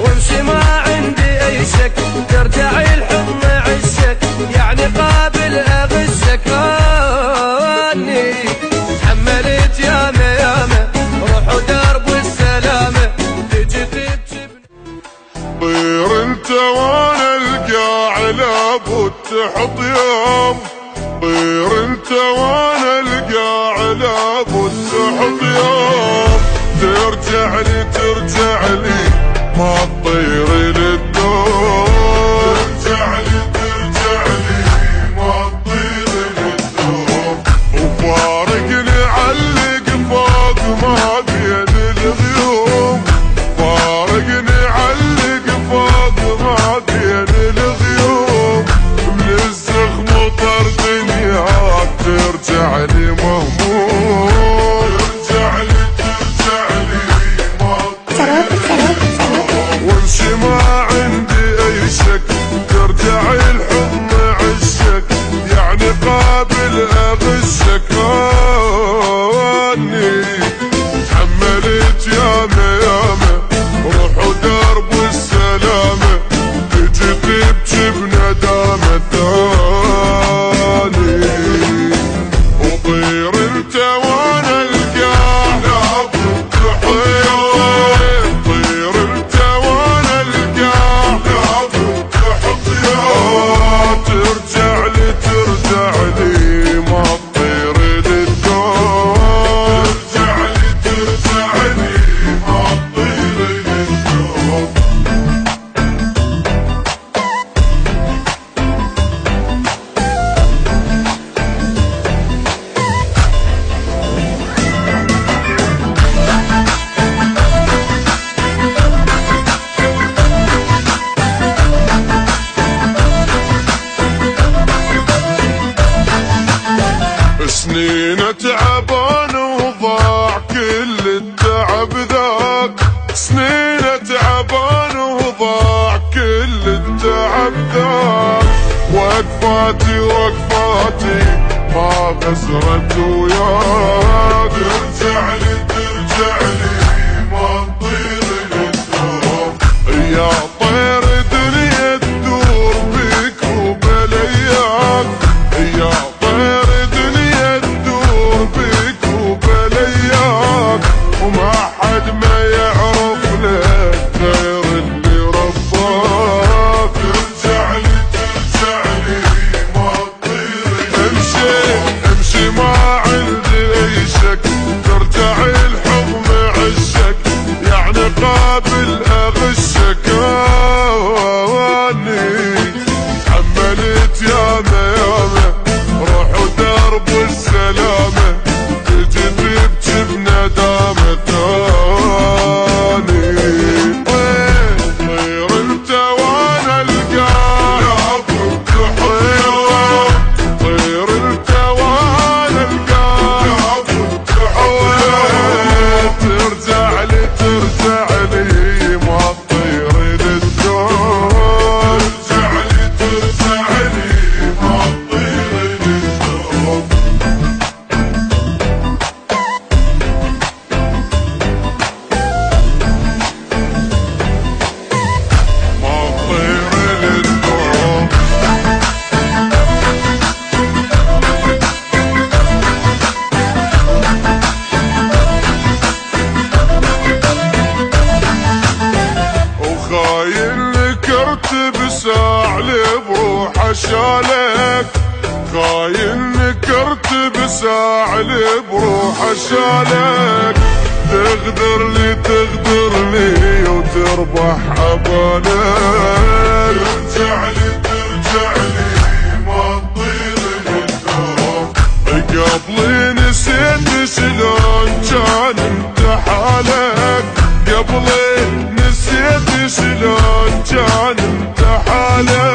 وامشي ما عندي اي شك، ترجعي الحضن عشك يعني قابل اغشك. اني حملت ياما ياما روح ودرب والسلامه، تجي تبكي طير انت وانا القاع لابد تحط يوم، طير انت وانا القاع لابد تحط يوم، ترجع لي ما تطير للدوم، ترجع لي ما تطير للدوم، وفارقني علق فوق ما بين الغيوم، فارقني علق فوق ما بين الغيوم، من الزخم وطر دنياك ترجع لي مهموم، ترجع لي ما تطير وامشي ما عندي اي شك، ترجع الحضن عشك يعني قابل اغشك. اني حملت ياما ياما روح ودرب والسلامه، تجي تبكي بندامه ثاني، وطير انت وانا القاع لابد تحط، طير انت وانا القاع لابد تحط يوم، ترجع لي ما تطير للدوم، ترجع لي ما تطير للدوم. سنين تعبان وضاع كل التعب ذاك، سنين تعبان وضاع كل التعب ذاك، وقفاتي ما بسرت وياك، ترجع لي ما تطير للدوم، يا طير دنيا تدور بيك وبلياك، يا طير وما حد ما يعرف لك غير اللي رباك، ترجع لي ما تطير، امشي ما عندي اي شك، ترجع الحضن عشك يعني قابل اغشك. اني حملت ياما ياما روح ودرب والسلامه، تجي تبكي بندامه ثاني، طير انت وانا القاع لابد تحط، طير انت وانا القاع لابد تحط، ترجع لي ما تطير للدوم، ترجع لي ما تطير للدوم. خاين نكرت بساعلي بروح اشالك، خاين نكرت بساعلي بروح اشالك، تغدر لي وتربح عبالك، ترجع لي ما تطير للدوم، قبلي نسيت شلون كان انت حالك، قبلي نسيت شلون كان انت حالك.